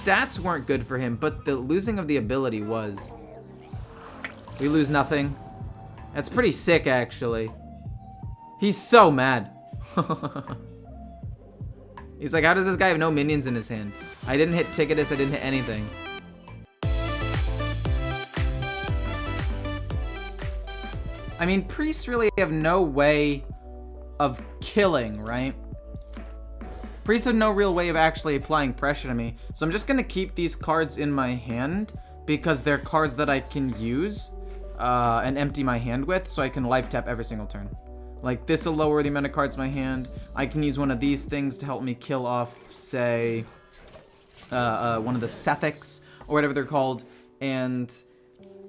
stats weren't good for him, but the losing of the ability was. We lose nothing. That's pretty sick, actually. He's so mad. He's like, how does this guy have no minions in his hand? I didn't hit Ticketus, I didn't hit anything. I mean, priests really have no way of killing, right? Priests have no real way of actually applying pressure to me. So I'm just going to keep these cards in my hand because they're cards that I can use and empty my hand with, so I can life tap every single turn. Like, this will lower the amount of cards in my hand. I can use one of these things to help me kill off, say, one of the Sethics, or whatever they're called. And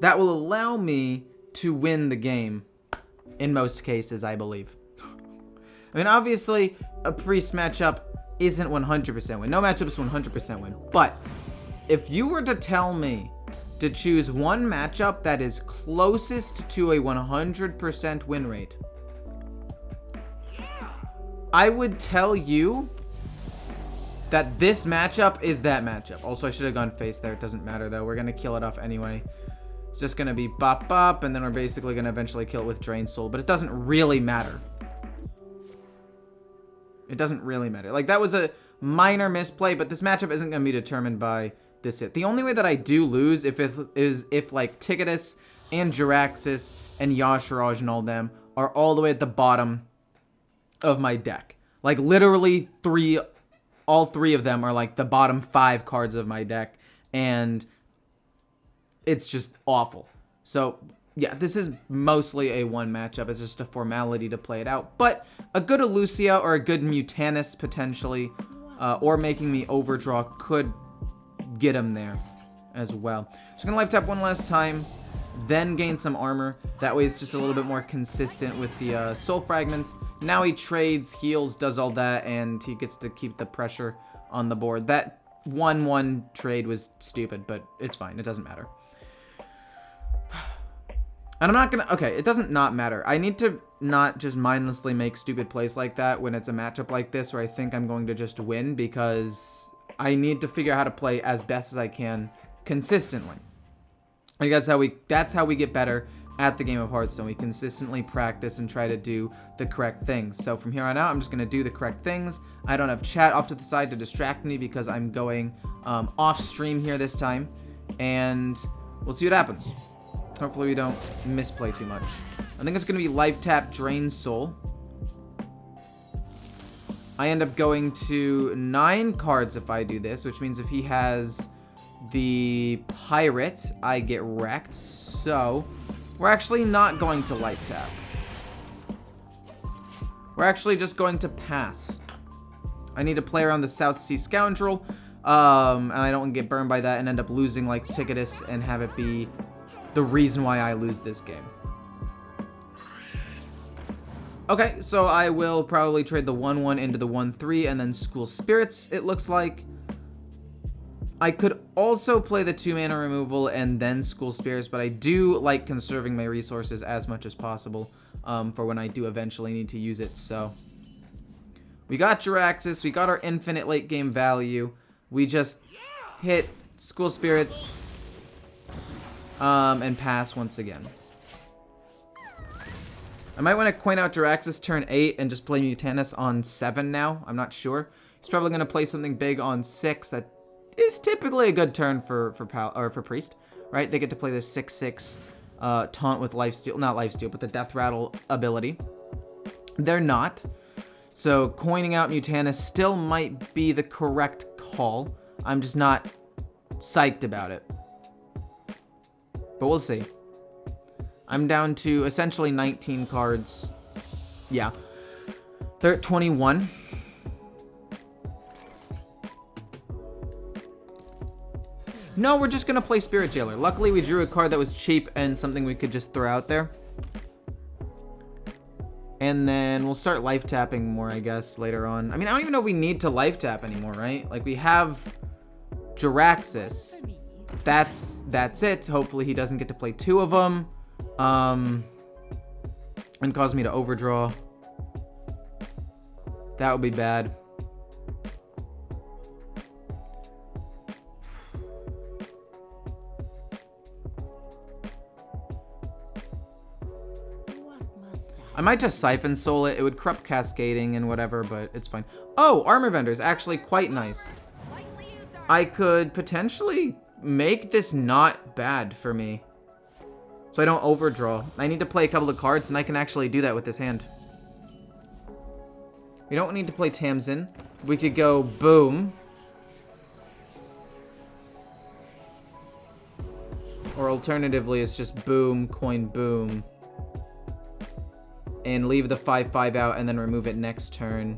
that will allow me to win the game, in most cases, I believe. I mean, obviously, a priest matchup isn't 100% win. No matchup is 100% win. But if you were to tell me to choose one matchup that is closest to a 100% win rate, I would tell you that this matchup is that matchup. Also, I should have gone face there. It doesn't matter, though. We're going to kill it off anyway. It's just going to be bop bop, and then we're basically going to eventually kill it with Drain Soul. But it doesn't really matter. It doesn't really matter. Like, that was a minor misplay, but this matchup isn't going to be determined by this hit. The only way that I do lose is if like, Ticketus and Jaraxxus and Yasharaj and all them are all the way at the bottom of my deck. Like, literally all three of them are like the bottom 5 cards of my deck, and it's just awful. So yeah, this is mostly a one matchup. It's just a formality to play it out, but a good Elucia or a good Mutanus potentially, or making me overdraw could get him there as well. So I'm gonna life tap one last time, then gain some armor. That way it's just a little bit more consistent with the soul fragments. Now he trades, heals, does all that, and he gets to keep the pressure on the board. That 1-1 trade was stupid, but it's fine. It doesn't matter. And I'm not gonna... Okay, it doesn't not matter. I need to not just mindlessly make stupid plays like that when it's a matchup like this where I think I'm going to just win, because I need to figure out how to play as best as I can consistently. I think that's how we get better at the game of Hearthstone. We consistently practice and try to do the correct things. So from here on out, I'm just going to do the correct things. I don't have chat off to the side to distract me because I'm going off stream here this time. And we'll see what happens. Hopefully we don't misplay too much. I think it's going to be life tap, Drain Soul. I end up going to 9 cards if I do this, which means if he has the Pirate, I get wrecked. So we're actually not going to life tap. We're actually just going to pass. I need to play around the South Sea Scoundrel, and I don't get burned by that and end up losing like Ticketus and have it be the reason why I lose this game. Okay, so I will probably trade the 1-1 into the 1-3 and then School Spirits, it looks like. I could also play the 2-mana removal and then School Spirits, but I do like conserving my resources as much as possible for when I do eventually need to use it. So we got Jaraxxus, we got our infinite late game value. We just hit School Spirits and pass once again. I might want to coin out Jaraxxus turn 8 and just play Mutanus on 7 now. I'm not sure. He's probably going to play something big on 6. That is typically a good turn for Priest, right? They get to play this 6/6 taunt with lifesteal, not lifesteal, but the Death Rattle ability. They're not. So coining out Mutanus still might be the correct call. I'm just not psyched about it. But we'll see. I'm down to essentially 19 cards. Yeah. They're at 21. No, we're just going to play Spirit Jailer. Luckily, we drew a card that was cheap and something we could just throw out there. And then we'll start life tapping more, I guess, later on. I mean, I don't even know if we need to life tap anymore, right? Like, we have Jaraxxus. That's it. Hopefully, he doesn't get to play 2 of them. And cause me to overdraw. That would be bad. I might just Siphon Soul it. It would corrupt Cascading and whatever, but it's fine. Oh, Armor Vendor is actually quite nice. I could potentially make this not bad for me. So I don't overdraw. I need to play a couple of cards, and I can actually do that with this hand. We don't need to play Tamsin. We could go Boom. Or alternatively, it's just Boom, Coin Boom. And leave the 5/5 out and then remove it next turn.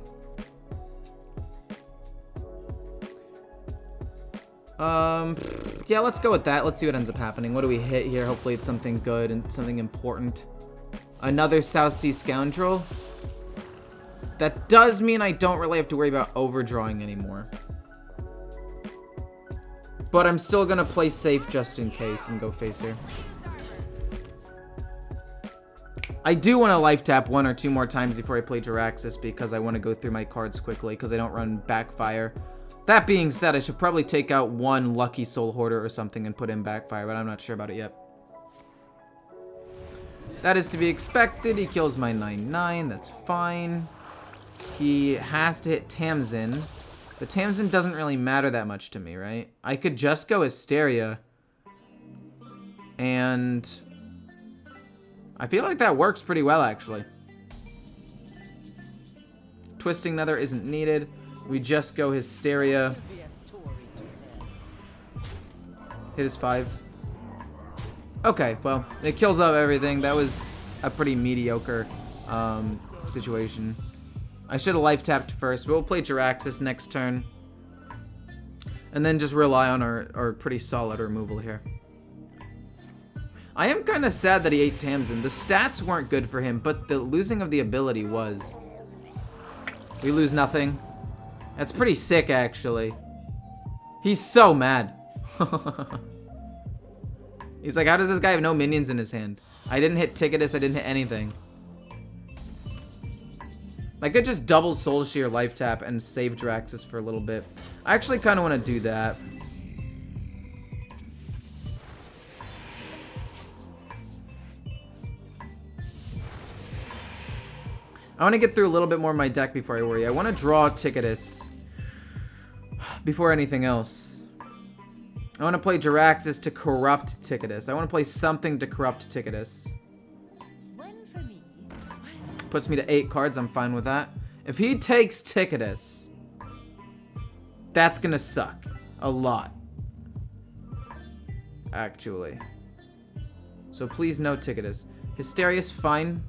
Yeah, let's go with that. Let's see what ends up happening. What do we hit here? Hopefully it's something good and something important. Another South Sea Scoundrel. That does mean I don't really have to worry about overdrawing anymore. But I'm still gonna play safe just in case and go face here. I do want to life tap 1 or 2 more times before I play Jaraxxus because I want to go through my cards quickly because I don't run Backfire. That being said, I should probably take out 1 Lucky Soul Hoarder or something and put in Backfire, but I'm not sure about it yet. That is to be expected. He kills my 9/9. That's fine. He has to hit Tamsin. The Tamsin doesn't really matter that much to me, right? I could just go Hysteria. And I feel like that works pretty well, actually. Twisting Nether isn't needed. We just go Hysteria. Hit his 5. Okay, well, it kills off everything. That was a pretty mediocre situation. I should have life tapped first, but we'll play Jaraxxus next turn. And then just rely on our pretty solid removal here. I am kind of sad that he ate Tamsin. The stats weren't good for him, but the losing of the ability was. We lose nothing. That's pretty sick, actually. He's so mad. He's like, how does this guy have no minions in his hand? I didn't hit Ticketus, I didn't hit anything. I could just double Soul Shear life tap and save Jaraxxus for a little bit. I actually kind of want to do that. I want to get through a little bit more of my deck before I worry. I want to draw Ticketus before anything else. I want to play Jaraxxus to corrupt Ticketus. I want to play something to corrupt Ticketus. Puts me to 8 cards. I'm fine with that. If he takes Ticketus, that's going to suck a lot. Actually. So please no Ticketus. Hysteria's fine.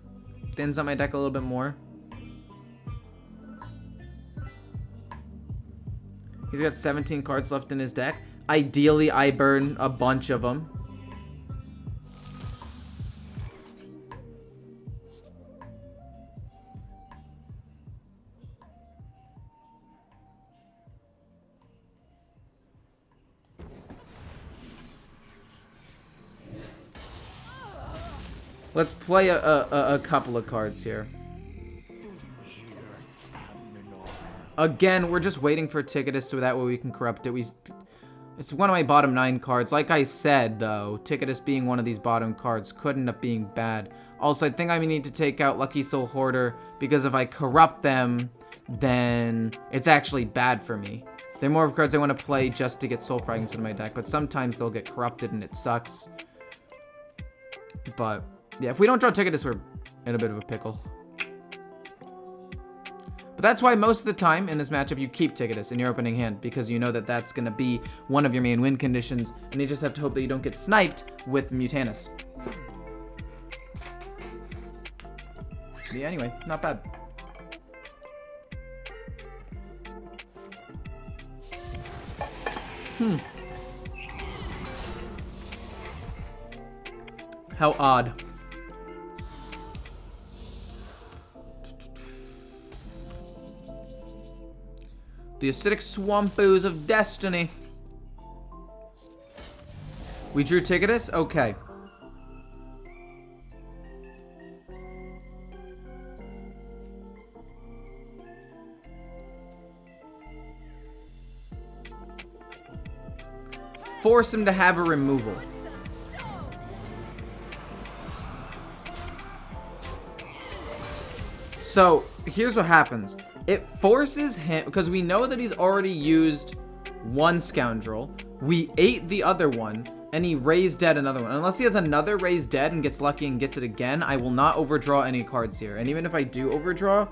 Thins out my deck a little bit more. He's got 17 cards left in his deck. Ideally, I burn a bunch of them. Let's play a couple of cards here. Again, we're just waiting for Ticketus so that way we can corrupt it. It's one of my bottom 9 cards. Like I said, though, Ticketus being one of these bottom cards could end up being bad. Also, I think I need to take out Lucky Soul Hoarder because if I corrupt them, then it's actually bad for me. They're more of cards I want to play just to get Soul Fragments in my deck, but sometimes they'll get corrupted and it sucks. But yeah, if we don't draw Ticketus, we're in a bit of a pickle. But that's why most of the time in this matchup, you keep Ticketus in your opening hand, because you know that that's going to be one of your main win conditions, and you just have to hope that you don't get sniped with Mutanus. Yeah, anyway, not bad. How odd. The acidic swampoos of destiny. We drew Ticketus? Okay. Force him to have a removal. So, here's what happens. It forces him, because we know that he's already used one Scoundrel. We ate the other one, and he raised dead another one. Unless he has another raised dead and gets lucky and gets it again, I will not overdraw any cards here. And even if I do overdraw,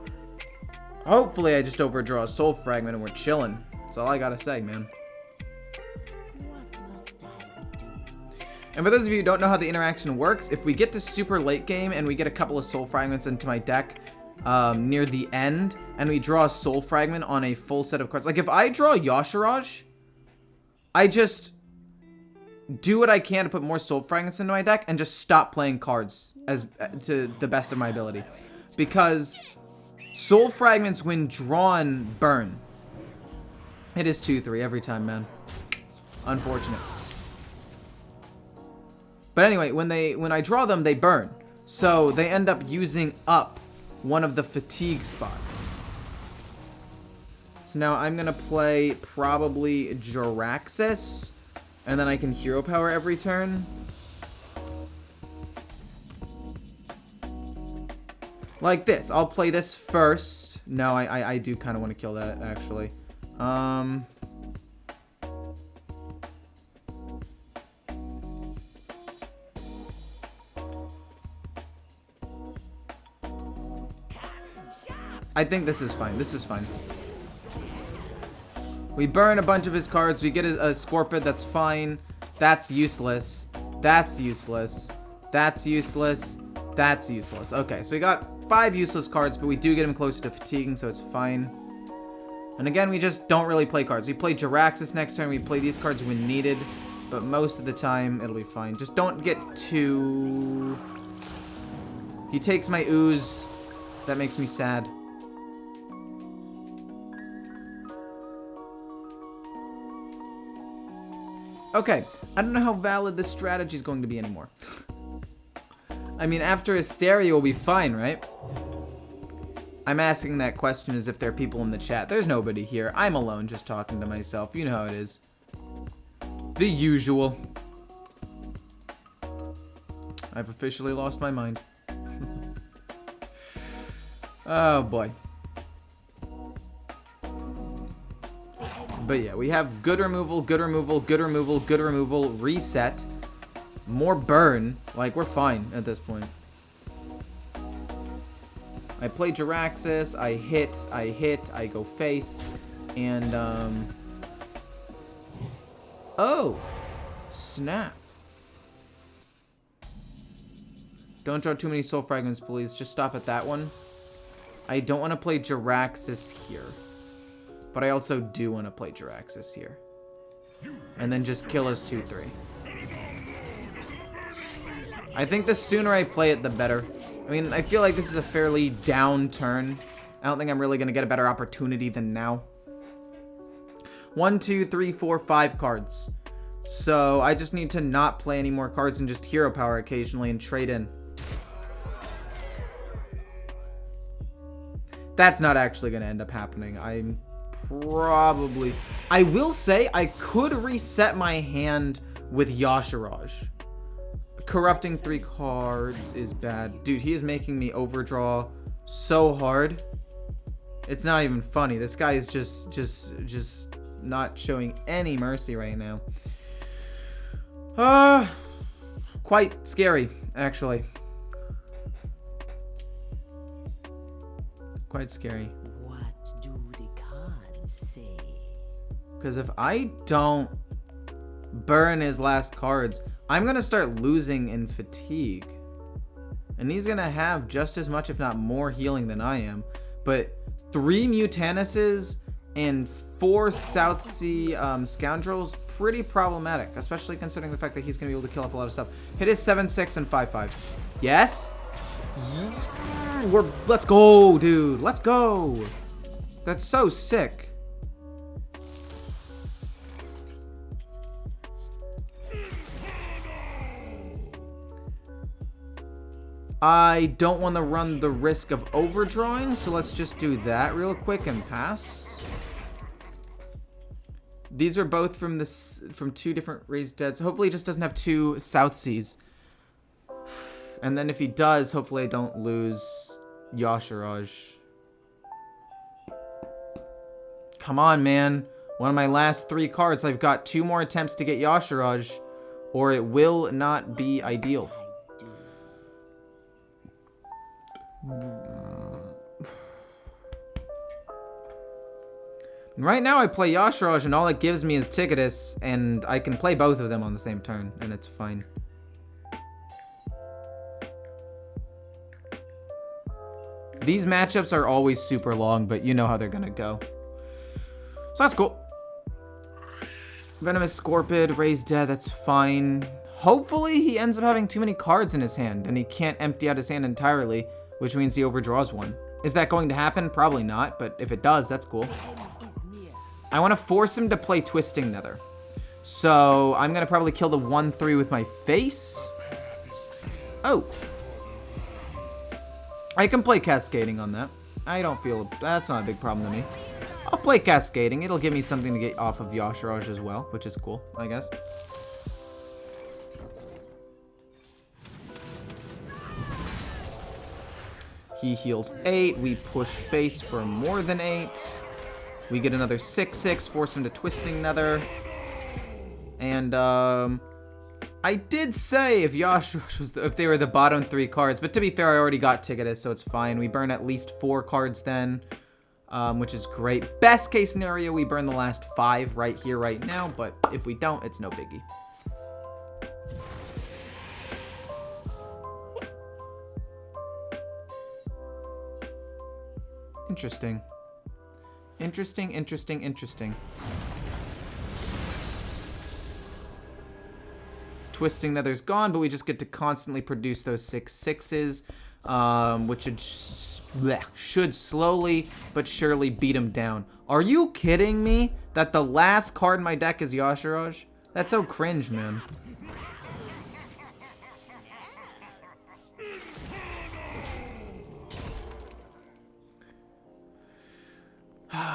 hopefully I just overdraw a Soul Fragment and we're chilling. That's all I gotta say, man. And for those of you who don't know how the interaction works, if we get to super late game and we get a couple of Soul Fragments into my deck near the end, and we draw a Soul Fragment on a full set of cards. Like, if I draw Jaraxxus, I just do what I can to put more Soul Fragments into my deck and just stop playing cards as to the best of my ability. Because Soul Fragments, when drawn, burn. It is 2-3 every time, man. Unfortunate. But anyway, when I draw them, they burn. So they end up using up one of the fatigue spots. So now I'm going to play probably Jaraxxus. And then I can hero power every turn. Like this. I'll play this first. No, I do kind of want to kill that, actually. I think this is fine. This is fine. We burn a bunch of his cards. We get a Scorpid. That's fine. That's useless. That's useless. That's useless. That's useless. Okay, so we got 5 useless cards, but we do get him closer to fatiguing, so it's fine. And again, we just don't really play cards. We play Jaraxxus next turn. We play these cards when needed, but most of the time, it'll be fine. Just don't get too... He takes my ooze. That makes me sad. Okay, I don't know how valid this strategy is going to be anymore. I mean, after Hysteria, we'll be fine, right? I'm asking that question as if there are people in the chat. There's nobody here. I'm alone just talking to myself. You know how it is. The usual. I've officially lost my mind. Oh, boy. But yeah, we have good removal, good removal, good removal, good removal, reset, more burn. Like, we're fine at this point. I play Jaraxxus, I hit, I go face, and, oh, snap. Don't draw too many Soul Fragments, please. Just stop at that one. I don't want to play Jaraxxus here. But I also do want to play Jaraxxus here. And then just kill us 2-3. I think the sooner I play it, the better. I mean, I feel like this is a fairly down turn. I don't think I'm really going to get a better opportunity than now. 1, 2, 3, 4, 5 cards. So I just need to not play any more cards and just hero power occasionally and trade in. That's not actually going to end up happening. I'm probably... I will say I could reset my hand with Jaraxxus. Corrupting 3 cards is bad. Dude, he is making me overdraw so hard. It's not even funny. This guy is just not showing any mercy right now. Quite scary, actually. Quite scary. What do the cards say? Because if I don't burn his last cards, I'm going to start losing in fatigue. And he's going to have just as much, if not more, healing than I am. But 3 Mutanuses and 4 South Sea Scoundrels, pretty problematic. Especially considering the fact that he's going to be able to kill off a lot of stuff. Hit is 7-6 and 5-5. Yes? Let's go, dude. Let's go. That's so sick. I don't want to run the risk of overdrawing, so let's just do that real quick and pass. These are both from 2 different raised deads. Hopefully he just doesn't have 2 South Seas. And then if he does, hopefully I don't lose Yasharaj. Come on, man. One of my last 3 cards. I've got 2 more attempts to get Yasharaj, or it will not be ideal. Right now I play Yasharaj and all it gives me is Ticketus, and I can play both of them on the same turn, and it's fine. These matchups are always super long, but you know how they're gonna go. So that's cool. Venomous Scorpid, Raise Dead, that's fine. Hopefully he ends up having too many cards in his hand, and he can't empty out his hand entirely, which means he overdraws one. Is that going to happen? Probably not, but if it does, that's cool. I want to force him to play Twisting Nether. So I'm going to probably kill the 1/3 with my face. Oh. I can play Cascading on that. I don't feel... That's not a big problem to me. I'll play Cascading. It'll give me something to get off of Yasharaj as well, which is cool, I guess. He heals 8. We push face for more than 8. We get another 6/6, force him to Twisting Nether. And, I did say if Yasharaj was if they were the bottom 3 cards, but to be fair, I already got Ticketus, so it's fine. We burn at least 4 cards then, which is great. Best case scenario, we burn the last 5 right here, right now, but if we don't, it's no biggie. Interesting. Interesting, interesting, interesting. Twisting Nether's gone, but we just get to constantly produce those 6/6s, which should slowly but surely beat him down. Are you kidding me that the last card in my deck is Yasharaj? That's so cringe, man.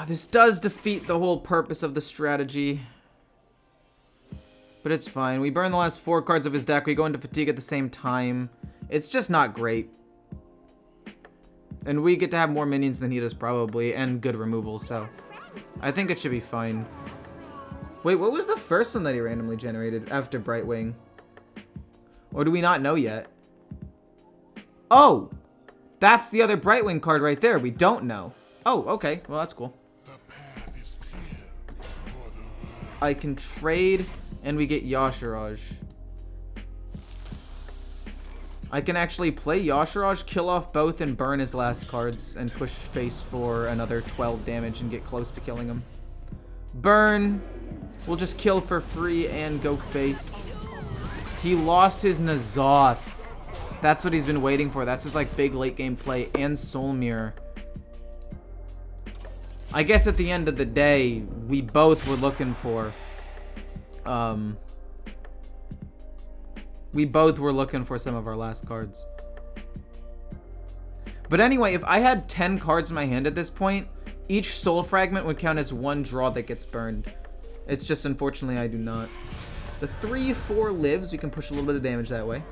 This does defeat the whole purpose of the strategy. But it's fine. We burn the last 4 cards of his deck. We go into fatigue at the same time. It's just not great. And we get to have more minions than he does probably. And good removal, so I think it should be fine. Wait, what was the first one that he randomly generated after Brightwing? Or do we not know yet? Oh! That's the other Brightwing card right there. We don't know. Oh, okay. Well, that's cool. I can trade, and we get Yasharaj. I can actually play Yasharaj, kill off both, and burn his last cards, and push face for another 12 damage and get close to killing him. Burn. We'll just kill for free and go face. He lost his N'Zoth. That's what he's been waiting for. That's his like big late game play, and Soul Mirror. I guess at the end of the day, we both were looking for, some of our last cards. But anyway, if I had 10 cards in my hand at this point, each soul fragment would count as 1 draw that gets burned. It's just, unfortunately, I do not. The 3/4 lives, we can push a little bit of damage that way.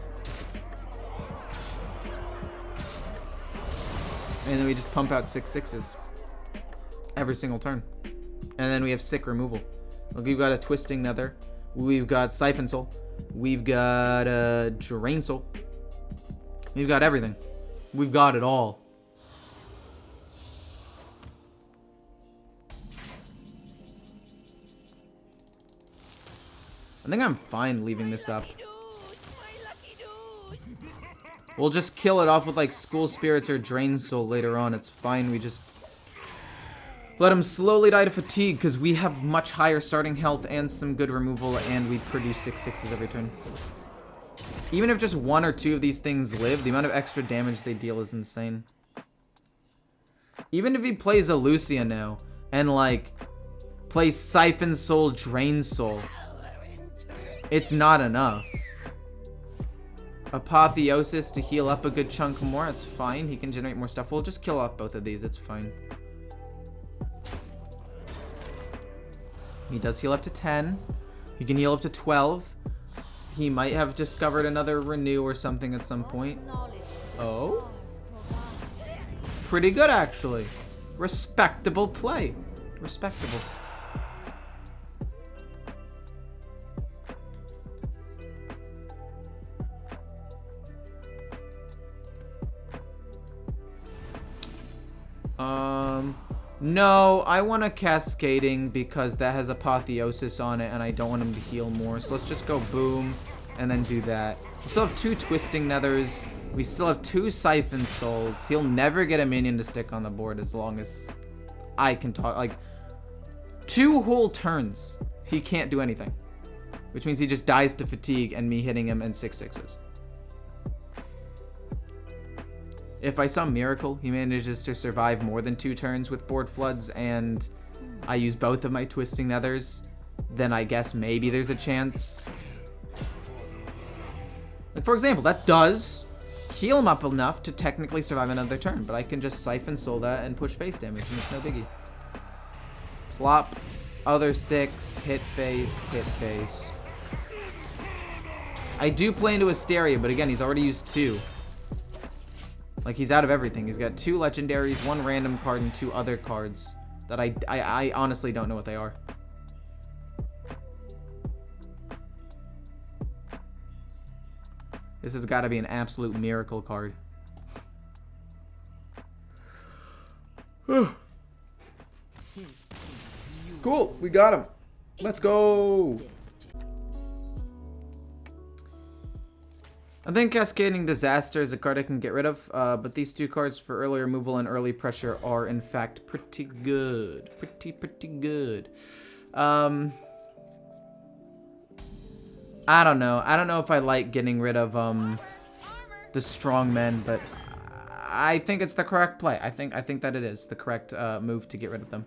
And then we just pump out 6/6s. Every single turn. And then we have sick removal. We've got a Twisting Nether. We've got Siphon Soul. We've got a Drain Soul. We've got everything. We've got it all. I think I'm fine leaving this up. We'll just kill it off with like School Spirits or Drain Soul later on. It's fine. We just let him slowly die to fatigue because we have much higher starting health and some good removal, and we produce 6/6s every turn. Even if just 1 or 2 of these things live, the amount of extra damage they deal is insane. Even if he plays a Lucia now and like plays Siphon Soul, Drain Soul, it's not enough. Apotheosis to heal up a good chunk more, it's fine. He can generate more stuff. We'll just kill off both of these, it's fine. He does heal up to 10. He can heal up to 12. He might have discovered another renew or something at some point. Oh? pretty good, actually. Respectable play. Respectable. No, I want a Cascading because that has Apotheosis on it and I don't want him to heal more. So let's just go boom and then do that. We still have 2 Twisting Nethers. We still have 2 Siphon Souls. He'll never get a minion to stick on the board as long as I can talk. Like, 2 whole turns, he can't do anything. Which means he just dies to fatigue and me hitting him and 6/6s. If by some miracle he manages to survive more than 2 turns with board floods and I use both of my Twisting Nethers, then I guess maybe there's a chance. Like, for example, that does heal him up enough to technically survive another turn, but I can just Siphon Soul that and push face damage, and it's no biggie. Plop, other 6, hit face, hit face. I do play into Asteria, but again, he's already used 2. Like, he's out of everything. He's got 2 legendaries, 1 random card, and 2 other cards that I honestly don't know what they are. This has got to be an absolute miracle card. Cool, we got him. Let's go. I think Cascading Disaster is a card I can get rid of, but these 2 cards for early removal and early pressure are in fact pretty good. Pretty good. I don't know. I don't know if I like getting rid of the strong men, but I think it's the correct play. I think that it is the correct move to get rid of them.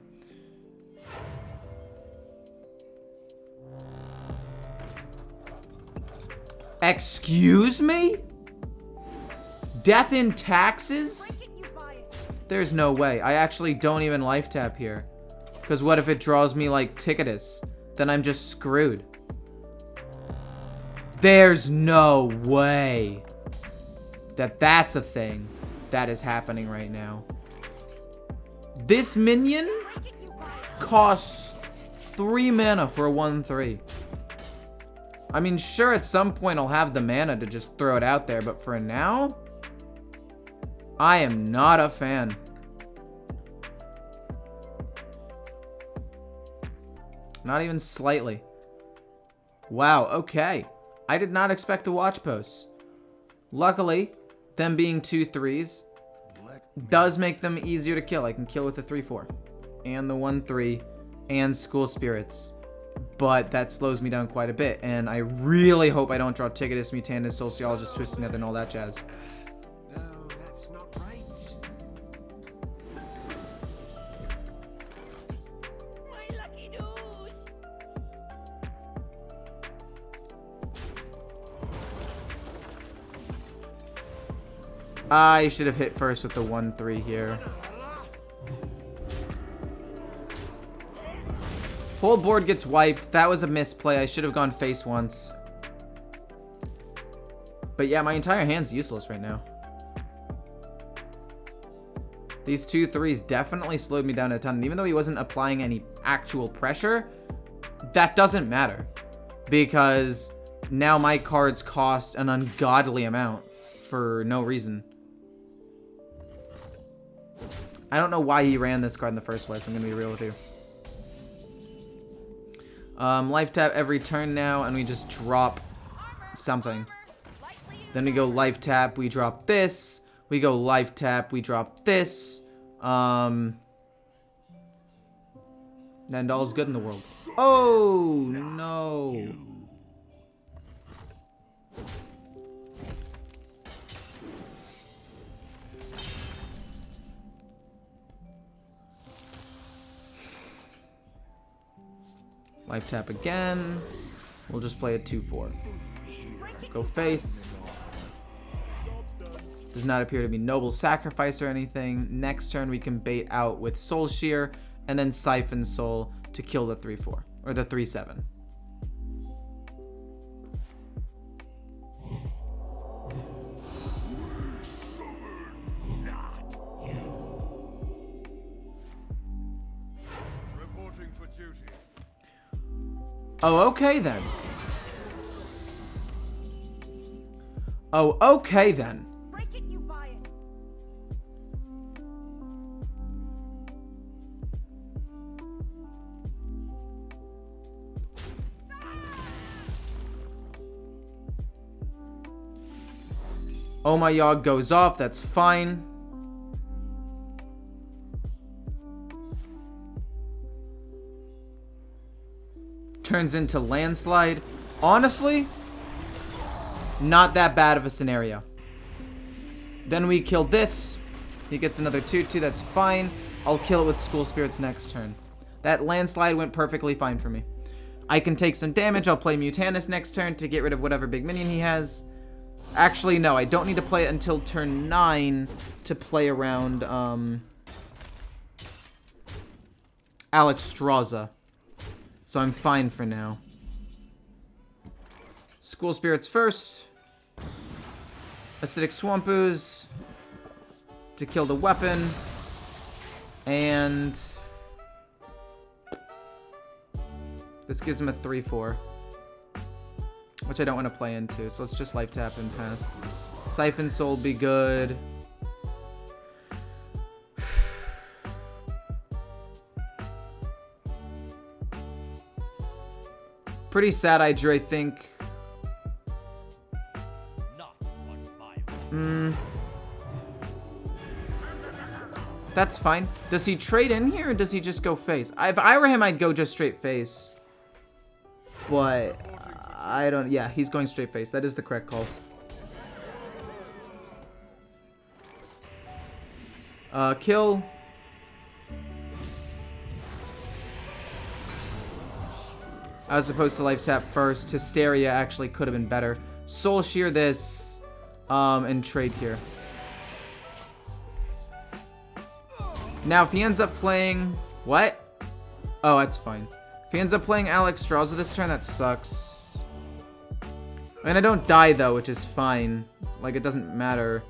Excuse me? Death in taxes? There's no way. I actually don't even life tap here. Because what if it draws me like Ticketus? Then I'm just screwed. There's no way that that's a thing that is happening right now. This minion costs 3 mana for a 1/3. I mean, sure, at some point I'll have the mana to just throw it out there, but for now, I am not a fan. Not even slightly. Wow, okay. I did not expect the watch posts. Luckily, them being 2/3s does make them easier to kill. I can kill with the 3/4 and the 1/3 and School Spirits. But that slows me down quite a bit, and I really hope I don't draw Ticketus, Mutandis, Sociologist, Twisting Nether, and all that jazz. No, that's not right. My lucky dues! I should have hit first with the 1/3 here. Whole board gets wiped. That was a misplay. I should have gone face once. But yeah, my entire hand's useless right now. These 2/3s definitely slowed me down a ton. And even though he wasn't applying any actual pressure, that doesn't matter. Because now my cards cost an ungodly amount for no reason. I don't know why he ran this card in the first place. I'm going to be real with you. Life tap every turn now, and we just drop something. Then we go life tap, we drop this. We go life tap, we drop this. And all's good in the world. Oh, no. Life tap again. We'll just play a 2/4. Go face. Does not appear to be Noble Sacrifice or anything. Next turn we can bait out with Soul Shear and then Siphon Soul to kill the 3/4 or the 3/7. Oh, okay then. Oh, okay then. Break it, you buy it. Oh, my Yogg goes off. That's fine. Turns into landslide. Honestly, not that bad of a scenario. Then we kill this. He gets another 2/2. That's fine. I'll kill it with School Spirits next turn. That landslide went perfectly fine for me. I can take some damage. I'll play Mutanus next turn to get rid of whatever big minion he has. Actually, no. I don't need to play it until turn 9 to play around Alexstrasza. So I'm fine for now. School Spirits first. Acidic Swamp Ooze to kill the weapon. And this gives him a 3/4. Which I don't want to play into. So let's just life tap and pass. Siphon Soul be good. Pretty sad I drew, I think. That's fine. Does he trade in here or does he just go face? If I were him, I'd go just straight face. But I don't. Yeah, he's going straight face. That is the correct call. Kill. As opposed to life tap first. Hysteria actually could have been better. Soul Shear this. And trade here. Now, if he ends up playing... What? Oh, that's fine. If he ends up playing Alexstrasza this turn, that sucks. I mean, I don't die, though, which is fine. Like, it doesn't matter.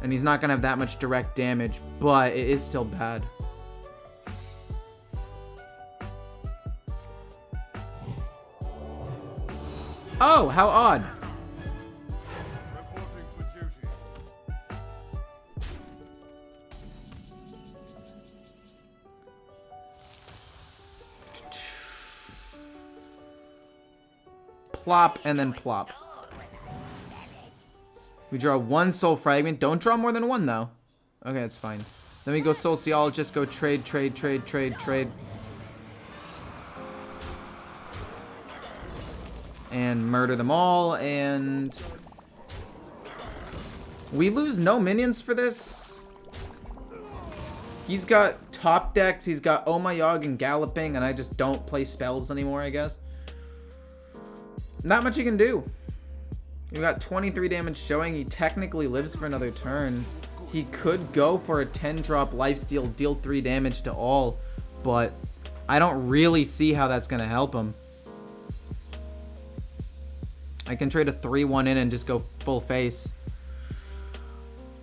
And he's not going to have that much direct damage, but it is still bad. Oh, how odd. Plop and then plop. We draw one soul fragment. Don't draw more than one though. Okay, that's fine. Then we go Sociologist, go trade. And murder them all, and we lose no minions for this. He's got top decks, he's got Oh My Yogg and Galloping, and I just don't play spells anymore, I guess. Not much he can do. We got 23 damage showing. He technically lives for another turn. He could go for a 10-drop lifesteal, deal 3 damage to all, but I don't really see how that's going to help him. I can trade a 3/1 in and just go full face.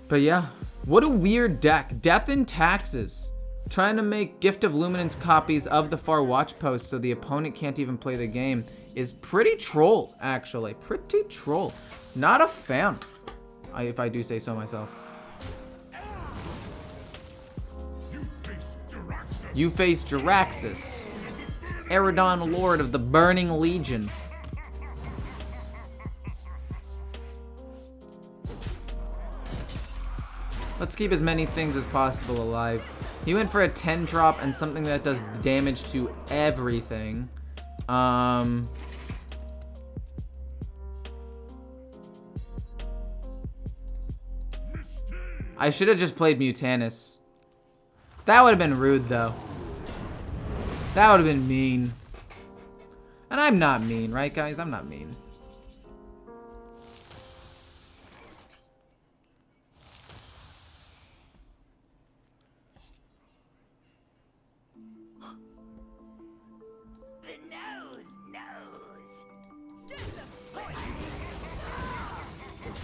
But yeah, what a weird deck. Death and Taxes. Trying to make Gift of Luminance copies of the Far Watch Post so the opponent can't even play the game is pretty troll, actually. Pretty troll. Not a fan, if I do say so myself. You face Jaraxxus, Eridon Lord of the Burning Legion. Let's keep as many things as possible alive. He went for a 10-drop and something that does damage to everything. I should have just played Mutanus. That would have been rude, though. That would have been mean. And I'm not mean, right, guys? I'm not mean.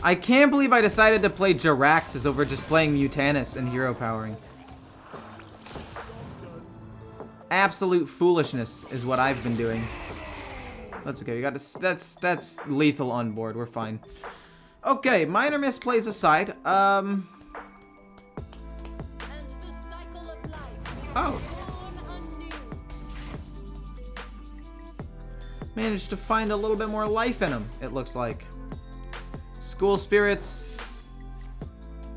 I can't believe I decided to play Jaraxxus over just playing Mutanus and hero powering. Absolute foolishness is what I've been doing. That's okay. We got to, that's lethal on board. We're fine. Okay, minor misplays aside. Oh. Managed to find a little bit more life in him, it looks like. School spirits.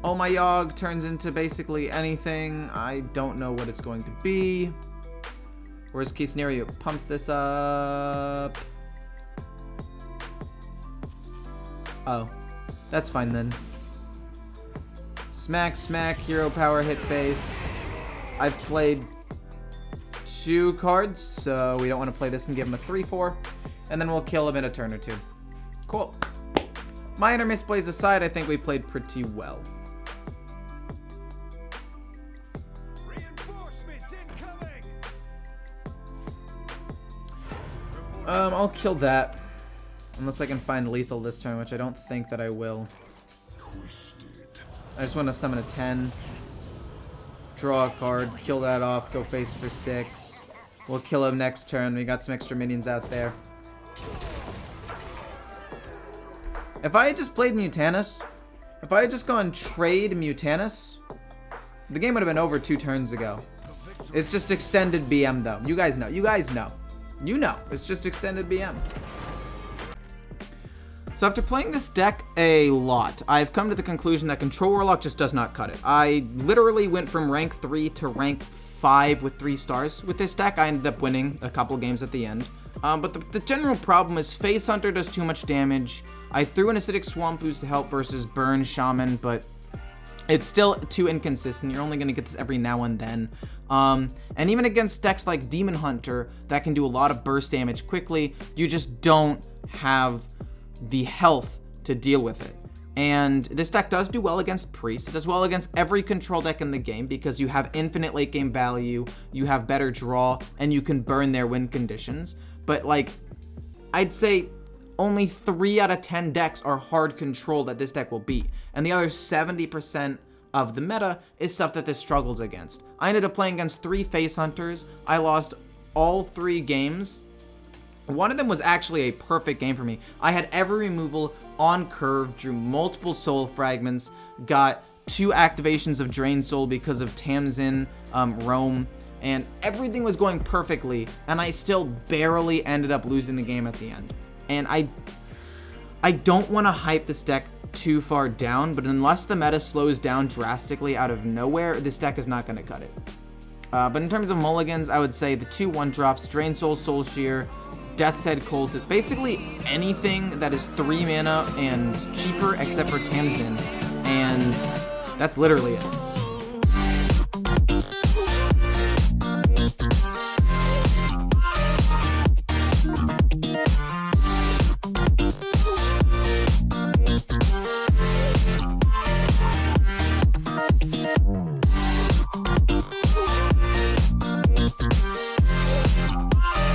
Oh my Yogg turns into basically anything. I don't know what it's going to be. Worst case scenario, pumps this up. Oh, that's fine then. Smack, smack, hero power, hit face. I've played 2 cards, so we don't want to play this and give him a 3-4. And then we'll kill him in a turn or 2. Cool. Minor misplays aside, I think we played pretty well. I'll kill that. Unless I can find lethal this turn, which I don't think that I will. I just want to summon a 10. Draw a card, kill that off, go face for 6. We'll kill him next turn. We got some extra minions out there. If I had just played Mutanus, if I had just gone trade Mutanus, the game would have been over 2 turns ago. It's just extended BM though. You guys know. You guys know. You know. It's just extended BM. So after playing this deck a lot, I've come to the conclusion that Control Warlock just does not cut it. I literally went from rank 3 to rank 5 with 3 stars with this deck. I ended up winning a couple games at the end. But the general problem is Face Hunter does too much damage. I threw an Acidic Swamp Ooze to help versus Burn Shaman, but it's still too inconsistent. You're only going to get this every now and then. And even against decks like Demon Hunter that can do a lot of burst damage quickly, you just don't have the health to deal with it. And this deck does do well against Priest. It does well against every control deck in the game because you have infinite late game value, you have better draw, and you can burn their win conditions. But like, I'd say only 3 out of 10 decks are hard control that this deck will beat. And the other 70% of the meta is stuff that this struggles against. I ended up playing against 3 Face Hunters. I lost all 3 games. One of them was actually a perfect game for me. I had every removal on curve, drew multiple soul fragments, got 2 activations of Drain Soul because of Tamsin, Roam, and everything was going perfectly, and I still barely ended up losing the game at the end. And I don't want to hype this deck too far down, but unless the meta slows down drastically out of nowhere, this deck is not going to cut it. But in terms of mulligans, I would say the 2 1-drops, Drain Soul, Soul Shear, Death's Head, Colt, basically anything that is 3 mana and cheaper except for Tamsin, and that's literally it.